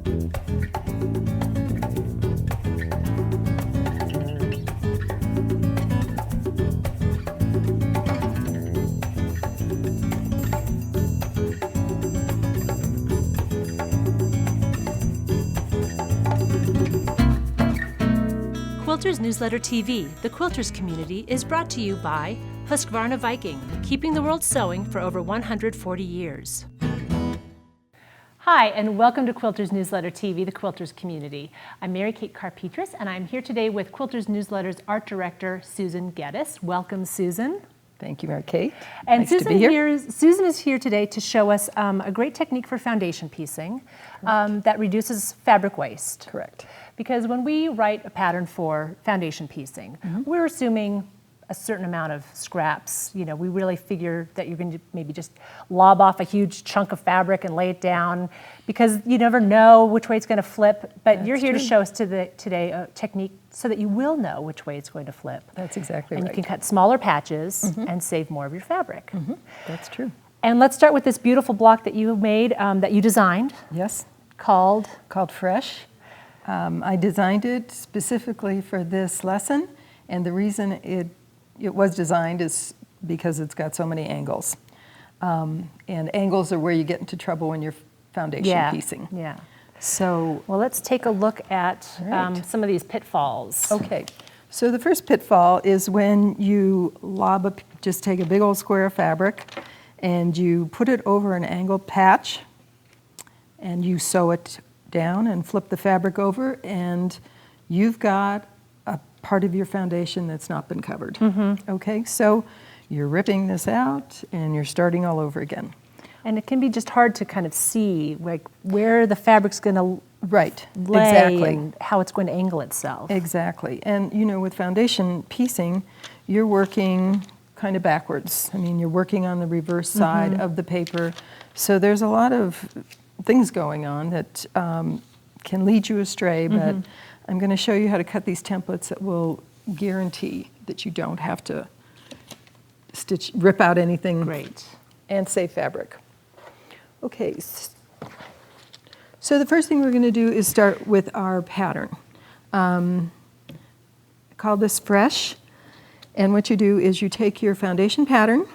Quilters Newsletter TV, the Quilters community, is brought to you by Husqvarna Viking, keeping the world sewing for over 140 years. Hi, and welcome to Quilters Newsletter TV, the Quilters community. I'm Mary Kate Karr-Petras, and I'm here today with Quilters Newsletter's art director, Susan Geddes. Welcome, Susan. Thank you, Mary Kate. And nice to be here. Susan is here today to show us a great technique for foundation piecing that reduces fabric waste. Correct. Because when we write a pattern for foundation piecing, we're assuming a certain amount of scraps. You know, we really figure that you're going to maybe just lob off a huge chunk of fabric and lay it down, because you never know which way it's going to flip. But you're here to show us today a technique so that you will know which way it's going to flip. That's exactly right. And you can cut smaller patches and save more of your fabric. That's true. And let's start with this beautiful block that you made, that you designed. Yes. Called Fresh. I designed it specifically for this lesson, and the reason it was designed is because it's got so many angles. And angles are where you get into trouble when you're foundation piecing. Yeah. So, well, let's take a look at some of these pitfalls. Okay. So the first pitfall is when you just take a big old square of fabric and you put it over an angled patch and you sew it down and flip the fabric over, and you've got a part of your foundation that's not been covered. Okay, so you're ripping this out and you're starting all over again. And it can be just hard to kind of see like where the fabric's going to lay and how it's going to angle itself. Exactly. And you know, with foundation piecing, you're working kind of backwards. I mean, you're working on the reverse side of the paper. So there's a lot of things going on that can lead you astray, but I'm going to show you how to cut these templates that will guarantee that you don't have to rip out anything. Great. And save fabric. Okay, so the first thing we're going to do is start with our pattern. I call this Fresh, and what you do is you take your foundation pattern,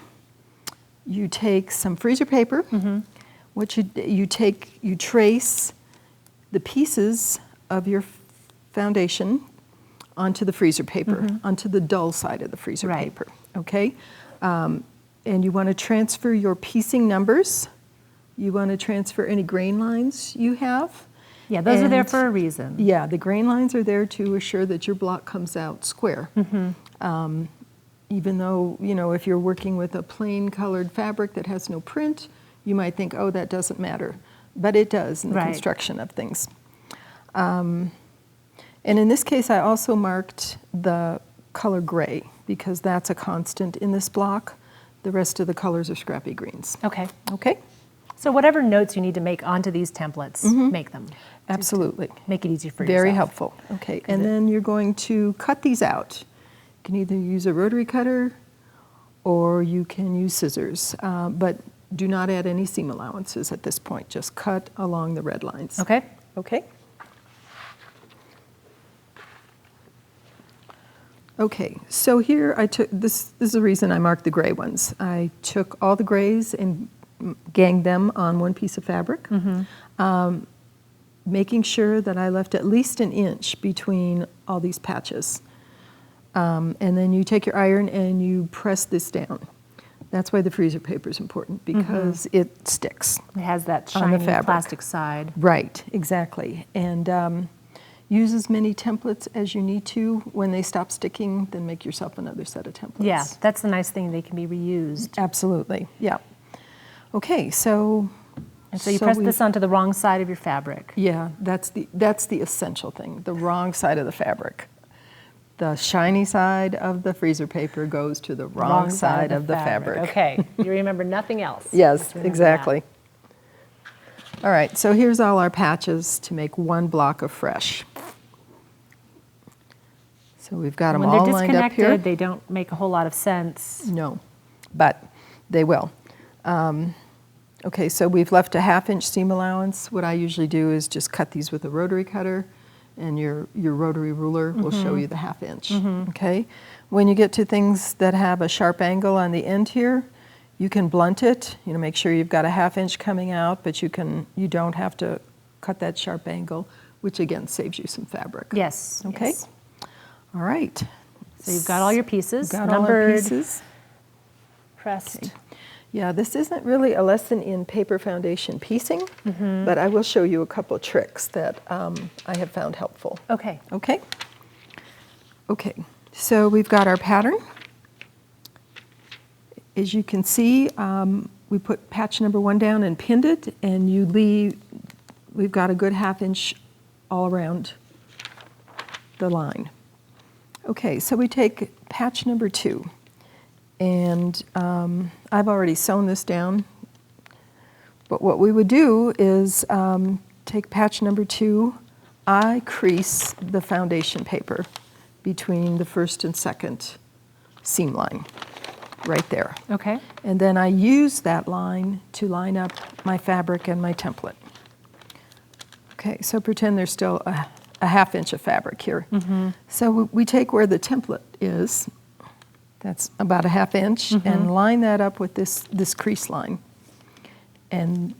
you take some freezer paper, what you trace the pieces of your foundation onto the freezer paper, onto the dull side of the freezer paper, okay? And you want to transfer your piecing numbers. You want to transfer any grain lines you have. Yeah, those are there for a reason. Yeah, the grain lines are there to assure that your block comes out square. Even though, you know, if you're working with a plain colored fabric that has no print, you might think, oh, that doesn't matter. But it does in the construction of things. And in this case, I also marked the color gray because that's a constant in this block. The rest of the colors are scrappy greens. Okay. Okay? So whatever notes you need to make onto these templates, make them. Absolutely. Make it easy for yourself. Very helpful. Okay, and then you're going to cut these out. You can either use a rotary cutter or you can use scissors, but do not add any seam allowances at this point. Just cut along the red lines. Okay. Okay. Okay, so here I took, this is the reason I marked the gray ones. I took all the grays and ganged them on one piece of fabric, making sure that I left at least an inch between all these patches. And then you take your iron and you press this down. That's why the freezer paper is important, because it sticks. It has that shiny plastic side. Right, exactly. And use as many templates as you need to. When they stop sticking, then make yourself another set of templates. Yeah, that's the nice thing. They can be reused. Absolutely, yeah. Okay, so... And so you press this onto the wrong side of your fabric. Yeah, that's the essential thing, the wrong side of the fabric. The shiny side of the freezer paper goes to the wrong side of the fabric. Okay, you remember nothing else. Yes, exactly. All right, so here's all our patches to make one block of Fresh. So we've got them all lined up here. When they're disconnected, they don't make a whole lot of sense. No, but they will. Okay, so we've left a 1/2-inch seam allowance. What I usually do is just cut these with a rotary cutter, and your rotary ruler will show you the 1/2 inch. Okay, when you get to things that have a sharp angle on the end here, you can blunt it. You know, make sure you've got a 1/2 inch coming out, but you don't have to cut that sharp angle, which again saves you some fabric. Yes. Okay. Yes. All right. So you've got all your pieces, Got all our numbered, pieces. pressed. Okay. Yeah, this isn't really a lesson in paper foundation piecing, but I will show you a couple of tricks that I have found helpful. Okay. Okay? Okay, so we've got our pattern. As you can see, we put patch number 1 down and pinned it, and we've got a good 1/2 inch all around the line. Okay, so we take patch number 2. And I've already sewn this down, but what we would do is take patch number 2. I crease the foundation paper between the first and second seam line, right there. Okay. And then I use that line to line up my fabric and my template. Okay, so pretend there's still a 1/2 inch of fabric here. So we take where the template is. That's about a 1/2 inch, and line that up with this crease line. And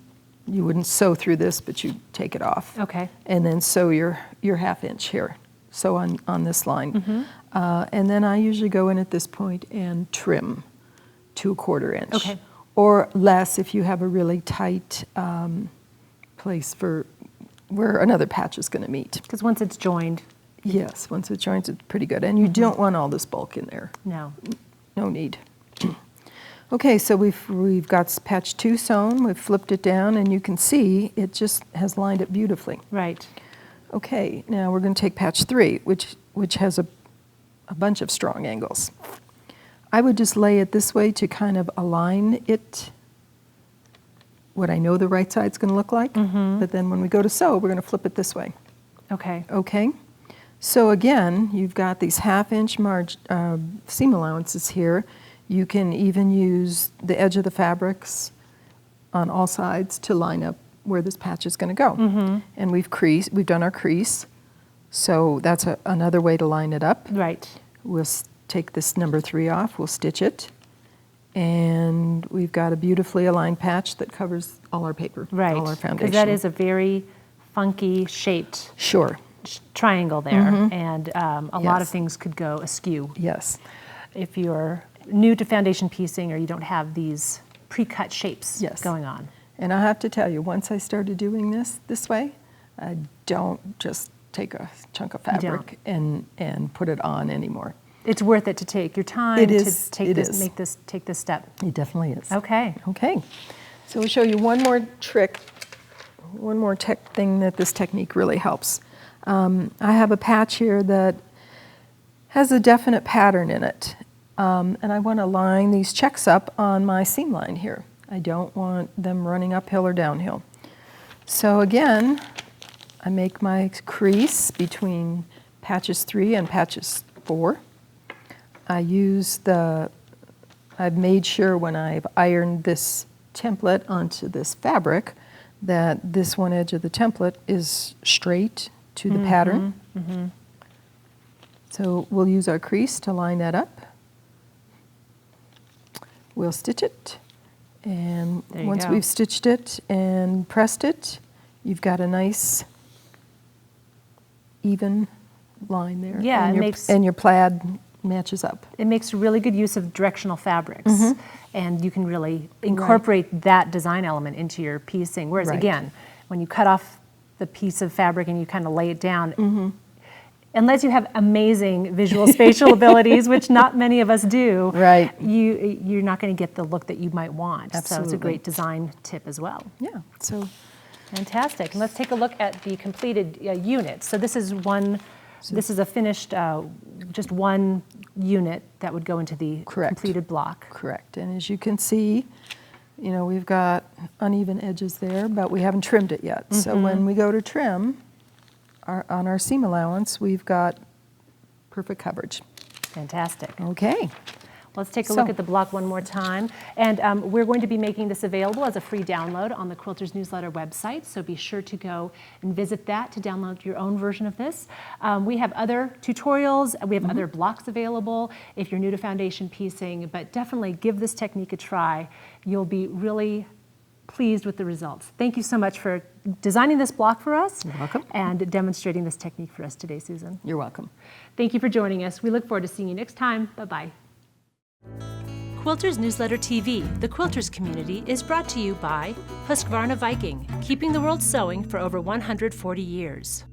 you wouldn't sew through this, but you take it off. Okay. And then sew your 1/2 inch here. Sew on this line. And then I usually go in at this point and trim to a 1/4 inch. Okay. Or less if you have a really tight place for where another patch is going to meet. Because once it's joined, Yes, once it joins, it's pretty good. And you don't want all this bulk in there. no. No need. Okay, so we've got patch 2 sewn, we've flipped it down, and you can see it just has lined it beautifully. Right. Okay, now we're going to take patch 3, which has a bunch of strong angles. I would just lay it this way to kind of align it, what I know the right side's going to look like, but then when we go to sew, we're going to flip it this way. Okay. Okay? So again, you've got these 1/2 inch seam allowances here. You can even use the edge of the fabrics on all sides to line up where this patch is going to go. And we've done our crease, so that's another way to line it up. Right. We'll take this number 3 off, we'll stitch it, and we've got a beautifully aligned patch that covers all our paper, Right. all our foundation. Because that is a very funky shaped Sure, triangle there, and a lot of Yes. things could go askew yes. if you're new to foundation piecing or you don't have these pre-cut shapes Yes. going on. And I have to tell you, once I started doing this way, I don't just take a chunk of fabric and put it on anymore. It's worth it to take your time It to is, take it this, is. take this step. It definitely is. Okay. Okay. So we'll show you one more trick, one more thing that this technique really helps. I have a patch here that has a definite pattern in it. And I want to line these checks up on my seam line here. I don't want them running uphill or downhill. So again, I make my crease between patches 3 and patches 4. I've made sure when I've ironed this template onto this fabric that this one edge of the template is straight to the pattern. So we'll use our crease to line that up. We'll stitch it, and There you once go. we've stitched it and pressed it, you've got a nice even line there. Yeah, and it your, makes- and your plaid matches up. It makes really good use of directional fabrics, and you can really incorporate that design element into your piecing. Whereas Right. again, when you cut off the piece of fabric and you kind of lay it down, unless you have amazing visual spatial abilities, which not many of us do, Right. you're not going to get the look that you might want. So it's a Absolutely. great design tip as well. Yeah, so Fantastic. And let's take a look at the completed unit. So this is one. This is a finished, just one unit that would go into the Correct. completed block. correct. And as you can see, you know, we've got uneven edges there, but we haven't trimmed it yet. So when we go to trim, on our seam allowance, we've got perfect coverage. Fantastic. Okay. Let's take a look at the block one more time. And we're going to be making this available as a free download on the Quilters Newsletter website, so be sure to go and visit that to download your own version of this. We have other tutorials, we have other blocks available if you're new to foundation piecing, but definitely give this technique a try. You'll be really pleased with the results. Thank you so much for designing this block for us. You're welcome. And demonstrating this technique for us today, Susan. You're welcome. Thank you for joining us. We look forward to seeing you next time. Bye-bye. Quilters Newsletter TV, the Quilters community, is brought to you by Husqvarna Viking, keeping the world sewing for over 140 years.